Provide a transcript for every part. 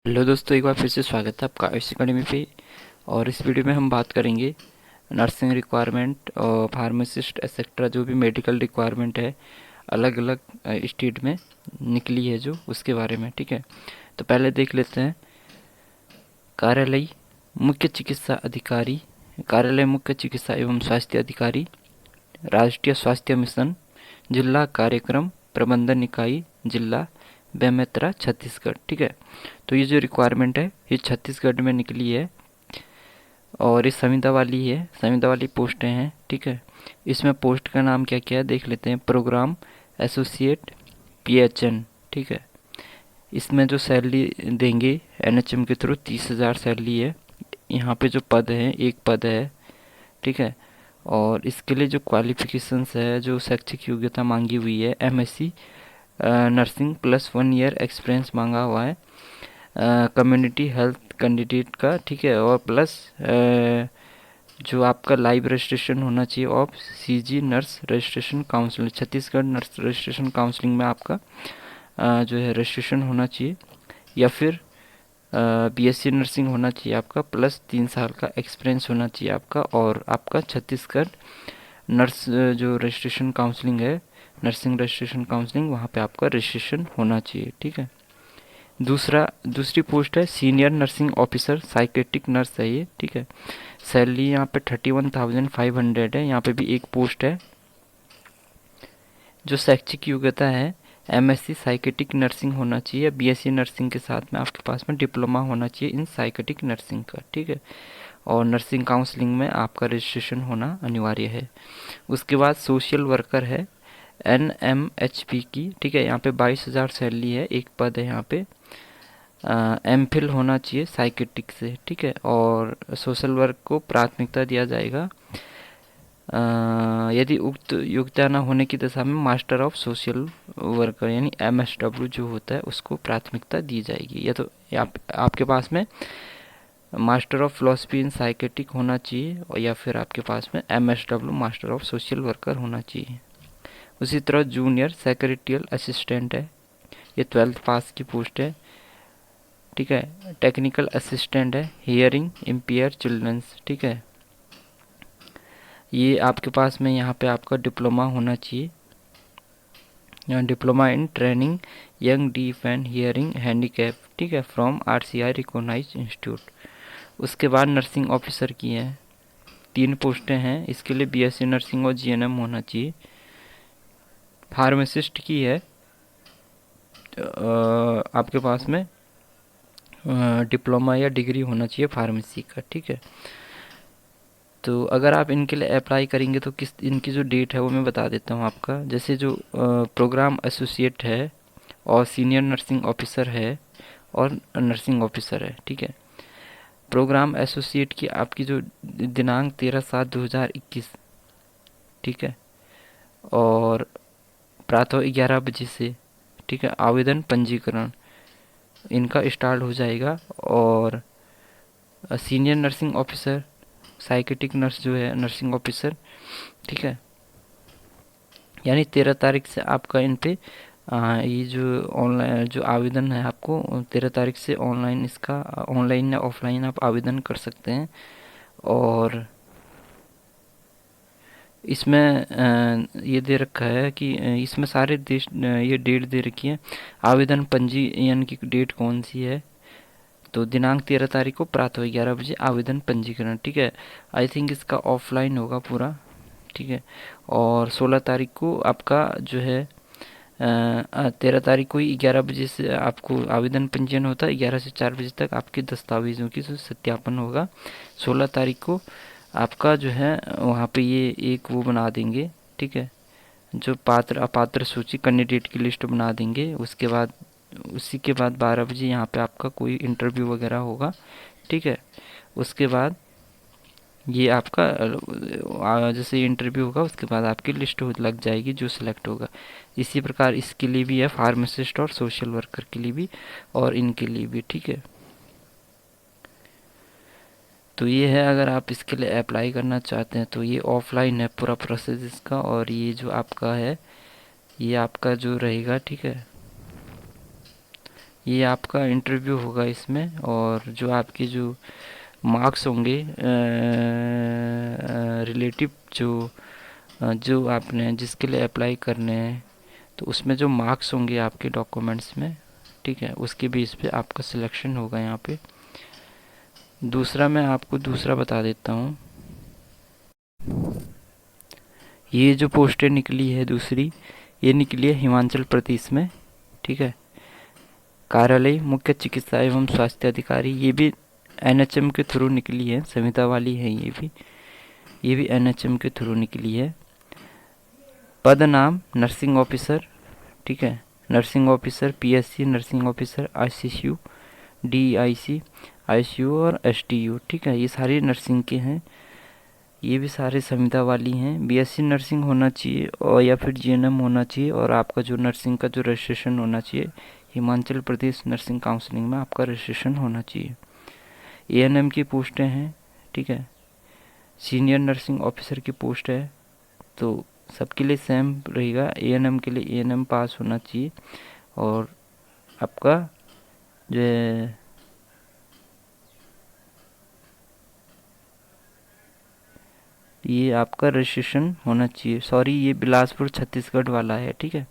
Hello दोस्तों, एक बार फिर से स्वागत है आपका आयुष अकेडमी पे। और इस वीडियो में हम बात करेंगे नर्सिंग रिक्वायरमेंट और फार्मासिस्ट एक्सेट्रा जो भी मेडिकल रिक्वायरमेंट है अलग अलग स्टेट में निकली है जो उसके बारे में। ठीक है, तो पहले देख लेते हैं। कार्यालय मुख्य चिकित्सा अधिकारी, कार्यालय मुख्य चिकित्सा एवं स्वास्थ्य अधिकारी, राष्ट्रीय स्वास्थ्य मिशन, जिला कार्यक्रम प्रबंधन इकाई, जिला बेमेतरा, छत्तीसगढ़। ठीक है, तो ये जो रिक्वायरमेंट है ये छत्तीसगढ़ में निकली है और ये संविदा वाली है, संविदा वाली पोस्टें हैं। ठीक है, इसमें पोस्ट का नाम क्या क्या है देख लेते हैं। Program associate, PHN. ठीक है, इसमें जो सैलरी देंगे एनएचएम के थ्रू 30,000 सैलरी है। यहाँ पे जो पद है एक पद है। ठीक है, और इसके लिए जो क्वालिफिकेशंस है, जो शैक्षिक योग्यता मांगी हुई है, MSc nursing plus 1 year experience मांगा हुआ है कम्युनिटी हेल्थ कैंडिडेट का। ठीक है, और प्लस जो आपका लाइव रजिस्ट्रेशन होना चाहिए of CG nurse registration council, Chhattisgarh nurse registration counselling में आपका जो है रजिस्ट्रेशन होना चाहिए, या फिर बीएससी नर्सिंग होना चाहिए आपका, प्लस 3 साल का एक्सपीरियंस होना चाहिए आपका। और आपका छत्तीसगढ़ नर्स जो रजिस्ट्रेशन काउंसलिंग है, नर्सिंग रजिस्ट्रेशन काउंसलिंग, वहाँ पे आपका रजिस्ट्रेशन होना चाहिए। ठीक है, दूसरी पोस्ट है senior nursing officer, psychiatric nurse है ये। ठीक है, सैलरी यहाँ पे 31,500 है। यहाँ पे भी एक पोस्ट है। जो शैक्षिक योग्यता है, एमएससी साइकेट्रिक नर्सिंग होना चाहिए, बीएससी नर्सिंग के साथ में आपके पास में डिप्लोमा होना चाहिए इन साइकेट्रिक नर्सिंग का। ठीक है, और नर्सिंग काउंसलिंग में आपका रजिस्ट्रेशन होना अनिवार्य है। उसके बाद सोशल वर्कर है, एनएमएचपी की। ठीक है, यहाँ पे 22,000 सैलरी है, एक पद है यहाँ पे। एमफिल होना चाहिए साइकेट्रिक से। ठीक है, और सोशल वर्क को प्राथमिकता दिया जाएगा। यदि उक्त योग्यता न होने की दशा में मास्टर ऑफ सोशल वर्कर यानी एमएसडब्ल्यू जो होता है उसको प्राथमिकता दी जाएगी। या तो आपके पास में master of philosophy in psychiatric होना चाहिए, और या फिर आपके पास में MSW master of social worker होना चाहिए। उसी तरह जूनियर सेक्रेटरियल असिस्टेंट है, ये 12th पास की पोस्ट है। ठीक है, टेक्निकल असिस्टेंट है, हियरिंग इम्पेयर चिल्ड्रंस। ठीक है, ये आपके पास में यहाँ पे आपका डिप्लोमा होना चाहिए, diploma in training young deaf and hearing handicap. ठीक है, फ्रॉम आरसीआई रिकॉग्नाइज्ड इंस्टीट्यूट। उसके बाद नर्सिंग ऑफिसर की है, 3 पोस्टें हैं। इसके लिए बीएससी नर्सिंग और जीएनएम होना चाहिए। फार्मासिस्ट की है, आपके पास में डिप्लोमा या डिग्री होना चाहिए फार्मेसी का। ठीक है, तो अगर आप इनके लिए अप्लाई करेंगे तो किस इनकी जो डेट है वो मैं बता देता हूँ आपका। जैसे जो प्रोग्राम एसोसिएट है और सीनियर नर्सिंग ऑफिसर है और नर्सिंग ऑफिसर है। ठीक है, प्रोग्राम एसोसिएट की आपकी जो दिनांक 13/7/2021। ठीक है, और प्रातः 11 बजे से, ठीक है, आवेदन पंजीकरण इनका स्टार्ट हो जाएगा। और senior nursing officer psychiatric nurse जो है नर्सिंग ऑफिसर, ठीक है, यानी 13 तारीख से आपका इन पे ये जो ऑनलाइन जो आवेदन है आपको 13 तारीख से ऑनलाइन, इसका ऑनलाइन या ऑफलाइन आप आवेदन कर सकते हैं। और इसमें ये दे रखा है कि इसमें सारे देश ये डेट दे रखी है। आवेदन पंजीयन की डेट कौन सी है, तो दिनांक 13 तारीख को प्रातः 11 बजे आवेदन पंजीकरण। ठीक है, आई थिंक इसका ऑफलाइन होगा पूरा। ठीक है, और 16 तारीख को आपका जो है 13 तारीख को ही 11 बजे से आपको आवेदन पंजीयन होता है। 11 से 4 बजे तक आपके दस्तावेज़ों की सत्यापन होगा। 16 तारीख को आपका जो है वहाँ पे ये एक वो बना देंगे। ठीक है, जो पात्र अपात्र सूची कैंडिडेट की लिस्ट बना देंगे। उसी के बाद 12 बजे यहाँ पे आपका कोई इंटरव्यू वगैरह होगा। ठीक है, उसके बाद ये आपका जैसे इंटरव्यू होगा उसके बाद आपकी लिस्ट लग जाएगी जो सिलेक्ट होगा। इसी प्रकार इसके लिए भी है, फार्मासिस्ट और सोशल वर्कर के लिए भी और इनके लिए भी। ठीक है, तो ये है, अगर आप इसके लिए अप्लाई करना चाहते हैं तो ये ऑफलाइन है पूरा प्रोसेस इसका। और ये जो आपका है ये आपका जो रहेगा, ठीक है, ये आपका इंटरव्यू होगा इसमें, और जो आपके जो मार्क्स होंगे रिलेटिव जो आपने जिसके लिए अप्लाई करने हैं, तो उसमें जो मार्क्स होंगे आपके डॉक्यूमेंट्स में, ठीक है, उसके बेस पे आपका सिलेक्शन होगा यहाँ पे। दूसरा मैं आपको दूसरा बता देता हूँ। ये जो पोस्टें निकली है दूसरी, ये निकली है हिमाचल प्रदेश में, ठीक है। कार्यालय मुख्य चिकित्सा एवं स्वास्थ्य अधिकारी, ये भी एनएचएम के थ्रू निकली है, संविदा वाली है ये भी एनएचएम के थ्रू निकली है। पद नाम नर्सिंग ऑफिसर, ठीक है, nursing officer, PSC nursing officer, ICU, DIC, ICU और एसटीयू, ठीक है, ये सारी नर्सिंग के हैं। ये भी सारे संविदा वाली हैं। बीएससी नर्सिंग होना चाहिए और या फिर जीएनएम होना चाहिए, और आपका जो नर्सिंग का जो रजिस्ट्रेशन होना चाहिए, हिमाचल प्रदेश नर्सिंग काउंसलिंग में आपका रजिस्ट्रेशन होना चाहिए। एएनएम की पोस्टें हैं, ठीक है, सीनियर नर्सिंग ऑफिसर की पोस्ट है, तो सबके लिए सेम रहेगा। एएनएम के लिए एएनएम पास होना चाहिए, और आपका जो है ये आपका रजिस्ट्रेशन होना चाहिए। सॉरी, ये बिलासपुर छत्तीसगढ़ वाला है, ठीक है,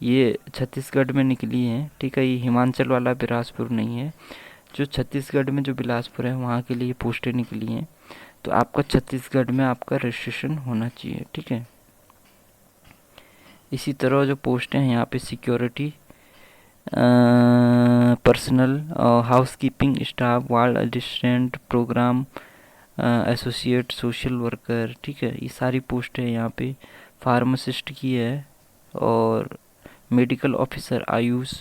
ये छत्तीसगढ़ में निकली है, ठीक है, ये हिमाचल वाला बिलासपुर नहीं है। जो छत्तीसगढ़ में जो बिलासपुर है वहाँ के लिए पोस्टें निकली हैं, तो आपका छत्तीसगढ़ में आपका रजिस्ट्रेशन होना चाहिए, ठीक है। इसी तरह जो पोस्टें हैं यहाँ पे security personnel, house keeping staff, ward assistant, programme associate, social worker, ठीक है, ये सारी पोस्टें यहाँ पे। फार्मासिस्ट की है, और मेडिकल ऑफिसर आयुष,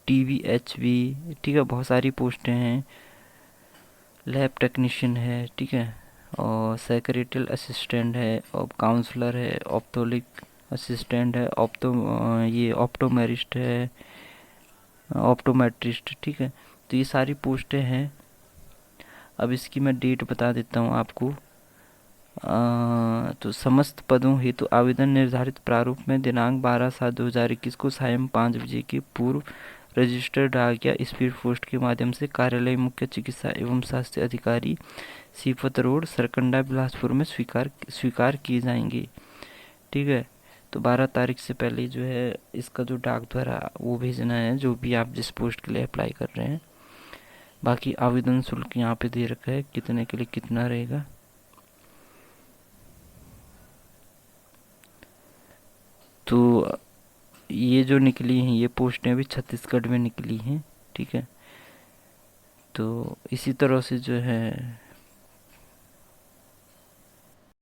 टीवीएचवी, ठीक है, बहुत सारी पोस्टें हैं। लैब टेक्नीशियन है, ठीक है, और सेक्रेटरी असिस्टेंट है, और काउंसलर है, ऑप्टोलिक असिस्टेंट है, ये ऑप्टोमेरिस्ट है, ऑप्टोमेट्रिस्ट, ठीक है। तो ये सारी पोस्टें हैं। अब इसकी मैं डेट बता देता हूँ आपको। तो समस्त पदों हेतु आवेदन निर्धारित प्रारूप में दिनांक 12/7/2021 को सायं 5 बजे के पूर्व रजिस्टर्ड डाक या स्पीड पोस्ट के माध्यम से कार्यालय मुख्य चिकित्सा एवं स्वास्थ्य अधिकारी, सीफत रोड, सरकंडा, बिलासपुर में स्वीकार किए जाएंगे, ठीक है। तो 12 तारीख से पहले जो है इसका जो डाक द्वारा वो भेजना है, जो भी आप जिस पोस्ट के लिए अप्लाई कर रहे हैं। बाकी आवेदन शुल्क यहाँ पे दे रखा है, कितने के लिए कितना रहेगा। तो ये जो निकली हैं ये पोस्टें भी छत्तीसगढ़ में निकली हैं, ठीक है। तो इसी तरह से जो है